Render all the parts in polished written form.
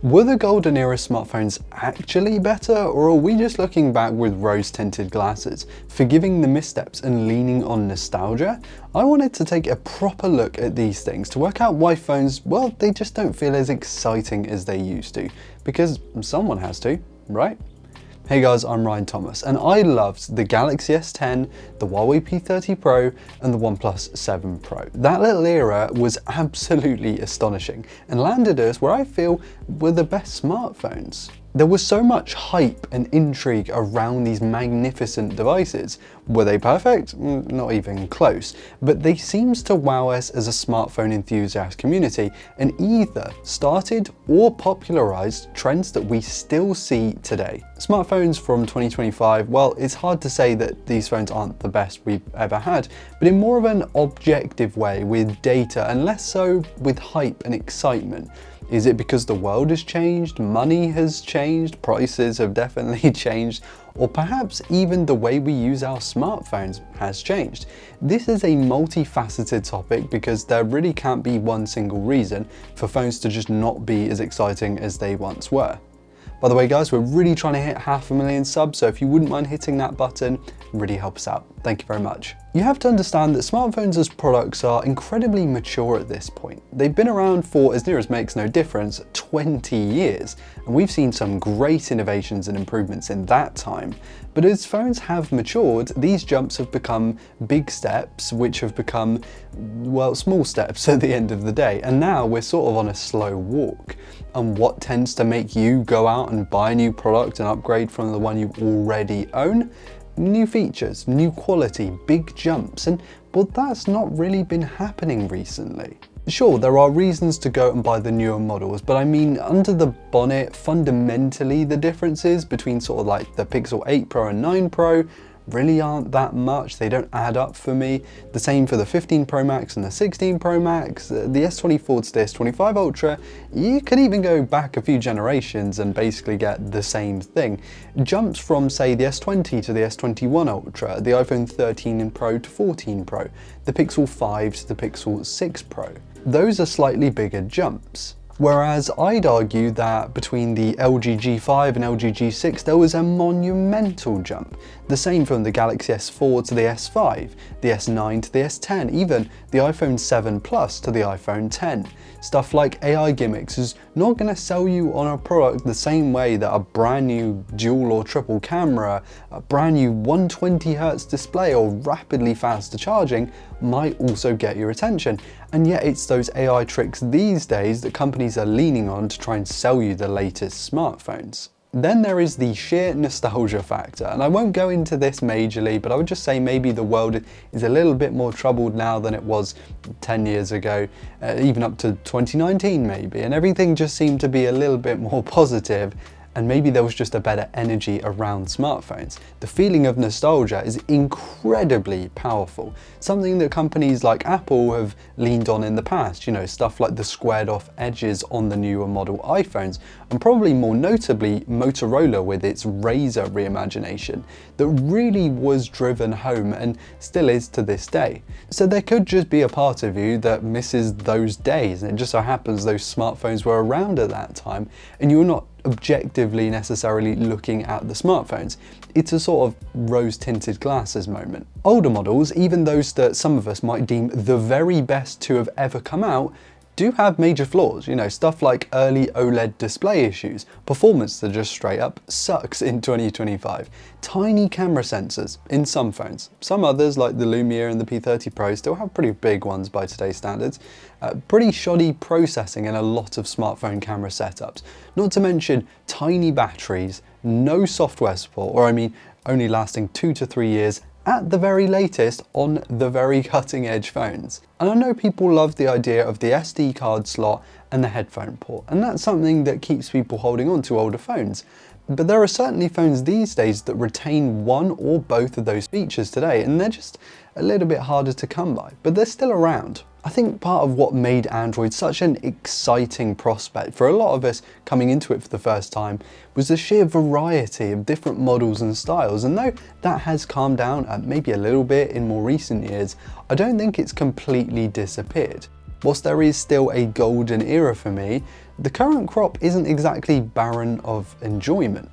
Were the golden era smartphones actually better, or are we just looking back with rose-tinted glasses, forgiving the missteps and leaning on nostalgia? I wanted to take a proper look at these things to work out why phones, well, they just don't feel as exciting as they used to, because someone has to, right? Hey guys, I'm Ryan Thomas, and I loved the Galaxy S10, the Huawei P30 Pro, and the OnePlus 7 Pro. That little era was absolutely astonishing, and landed us where I feel were the best smartphones. There was so much hype and intrigue around these magnificent devices. Were they perfect? Not even close, but they seemed to wow us as a smartphone enthusiast community, and either started or popularized trends that we still see today. Smartphones from 2025, well, it's hard to say that these phones aren't the best we've ever had, but in more of an objective way with data and less so with hype and excitement. Is it because the world has changed, money has changed, prices have definitely changed, or perhaps even the way we use our smartphones has changed? This is a multifaceted topic because there really can't be one single reason for phones to just not be as exciting as they once were. By the way guys, we're really trying to hit 500,000 subs, so if you wouldn't mind hitting that button, it really helps out. Thank you very much. You have to understand that smartphones as products are incredibly mature at this point. They've been around for, as near as makes no difference, 20 years, and we've seen some great innovations and improvements in that time. But as phones have matured, these jumps have become big steps, which have become, well, small steps at the end of the day, and now we're sort of on a slow walk. And what tends to make you go out and buy a new product and upgrade from the one you already own? New features, new quality, big jumps, and well, that's not really been happening recently. Sure, there are reasons to go and buy the newer models, but I mean, under the bonnet, fundamentally the differences between sort of like the Pixel 8 Pro and 9 Pro really aren't that much. They don't add up for me. The same for the 15 Pro Max and the 16 Pro Max, the S24 to the S25 Ultra. You could even go back a few generations and basically get the same thing. Jumps from, say, the S20 to the S21 Ultra, the iPhone 13 Pro to 14 Pro, the Pixel 5 to the Pixel 6 Pro. Those are slightly bigger jumps. Whereas I'd argue that between the LG G5 and LG G6 there was a monumental jump. The same from the Galaxy S4 to the S5, the S9 to the S10, even the iPhone 7 Plus to the iPhone 10. Stuff like AI gimmicks is not going to sell you on a product the same way that a brand new dual or triple camera, a brand new 120Hz display or rapidly faster charging might also get your attention. And yet it's those AI tricks these days that companies are leaning on to try and sell you the latest smartphones. Then there is the sheer nostalgia factor, and I won't go into this majorly, but I would just say maybe the world is a little bit more troubled now than it was 10 years ago, even up to 2019 maybe, and everything just seemed to be a little bit more positive. And maybe there was just a better energy around smartphones. The feeling of nostalgia is incredibly powerful, something that companies like Apple have leaned on in the past, you know, stuff like the squared off edges on the newer model iPhones, and probably more notably Motorola with its Razr reimagination that really was driven home and still is to this day. So there could just be a part of you that misses those days, and it just so happens those smartphones were around at that time and you're not objectively necessarily looking at the smartphones. It's a sort of rose-tinted glasses moment. Older models, even those that some of us might deem the very best to have ever come out, do have major flaws, you know, stuff like early OLED display issues, performance that just straight up sucks in 2025, tiny camera sensors in some phones. Some others, like the Lumia and the P30 Pro, still have pretty big ones by today's standards, pretty shoddy processing in a lot of smartphone camera setups, not to mention tiny batteries, no software support, or I mean, only lasting 2 to 3 years at the very latest on the very cutting edge phones. And I know people love the idea of the SD card slot and the headphone port, and that's something that keeps people holding on to older phones. But there are certainly phones these days that retain one or both of those features today, and they're just a little bit harder to come by, but they're still around. I think part of what made Android such an exciting prospect for a lot of us coming into it for the first time was the sheer variety of different models and styles, and though that has calmed down maybe a little bit in more recent years, I don't think it's completely disappeared. Whilst there is still a golden era for me, the current crop isn't exactly barren of enjoyment.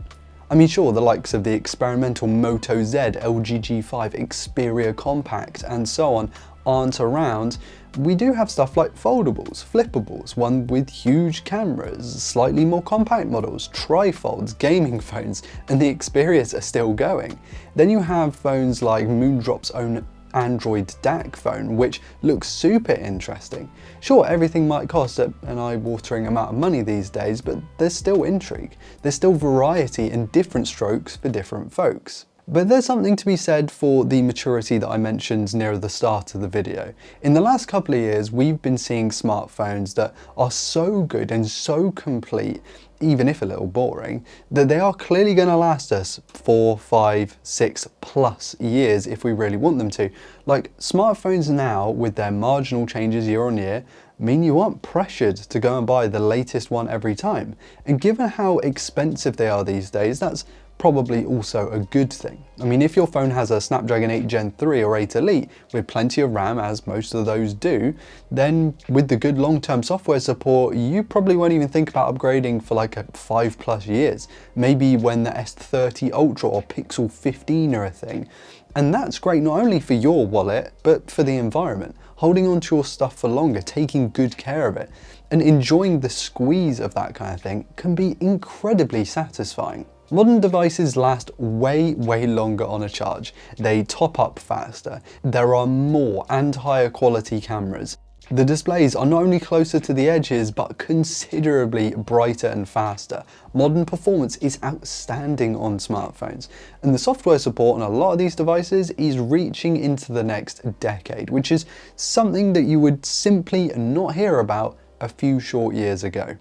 I mean, sure, the likes of the experimental Moto Z, LG G5, Xperia Compact, and so on aren't around. We do have stuff like foldables, flippables, one with huge cameras, slightly more compact models, trifolds, gaming phones, and the Xperias are still going. Then you have phones like Moondrop's own Android DAC phone, which looks super interesting. Sure, everything might cost an eye-watering amount of money these days, but there's still intrigue. There's still variety and different strokes for different folks. But there's something to be said for the maturity that I mentioned near the start of the video. In the last couple of years, we've been seeing smartphones that are so good and so complete, even if a little boring, that they are clearly going to last us 4, 5, 6+ years if we really want them to. Like, smartphones now, with their marginal changes year on year, mean you aren't pressured to go and buy the latest one every time. And given how expensive they are these days, that's probably also a good thing. I mean, if your phone has a Snapdragon 8 Gen 3 or 8 Elite with plenty of RAM, as most of those do, then with the good long-term software support, you probably won't even think about upgrading for like 5+ years. Maybe when the S30 Ultra or Pixel 15 are a thing. And that's great not only for your wallet, but for the environment. Holding on to your stuff for longer, taking good care of it, and enjoying the squeeze of that kind of thing can be incredibly satisfying. Modern devices last way longer on a charge. They top up faster. There are more and higher quality cameras. The displays are not only closer to the edges, but considerably brighter and faster. Modern performance is outstanding on smartphones, and the software support on a lot of these devices is reaching into the next decade, which is something that you would simply not hear about a few short years ago.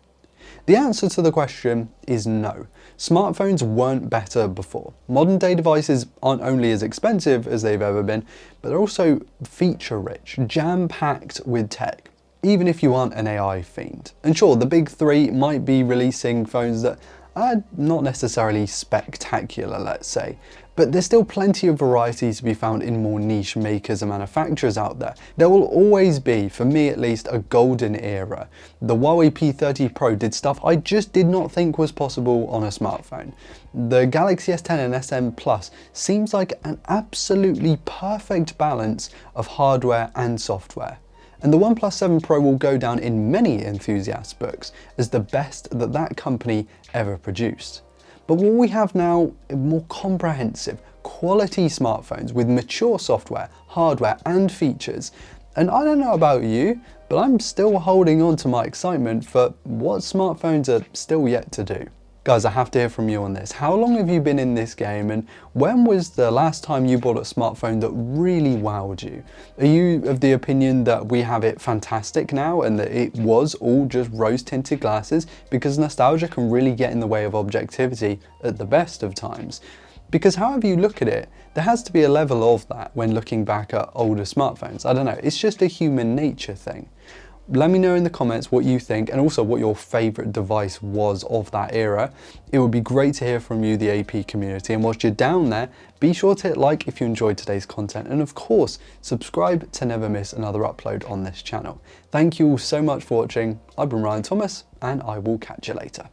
The answer to the question is no. Smartphones weren't better before. Modern day devices aren't only as expensive as they've ever been, but they're also feature rich, jam-packed with tech, even if you aren't an AI fiend. And sure, the big three might be releasing phones that are not necessarily spectacular, let's say, but there's still plenty of variety to be found in more niche makers and manufacturers out there. There will always be, for me at least, a golden era. The Huawei P30 Pro did stuff I just did not think was possible on a smartphone. The Galaxy S10 and SM Plus seems like an absolutely perfect balance of hardware and software. And the OnePlus 7 Pro will go down in many enthusiasts' books as the best that that company ever produced. But what we have now are more comprehensive, quality smartphones with mature software, hardware and features. And I don't know about you, but I'm still holding on to my excitement for what smartphones are still yet to do. Guys, I have to hear from you on this. How long have you been in this game, and when was the last time you bought a smartphone that really wowed you? Are you of the opinion that we have it fantastic now and that it was all just rose-tinted glasses, because nostalgia can really get in the way of objectivity at the best of times? Because however you look at it, there has to be a level of that when looking back at older smartphones. I don't know, it's just a human nature thing. Let me know in the comments what you think, and also what your favorite device was of that era. It would be great to hear from you, the AP community. And whilst you're down there, be sure to hit like if you enjoyed today's content, and of course, subscribe to never miss another upload on this channel. Thank you all so much for watching. I've been Ryan Thomas, and I will catch you later.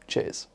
Cheers.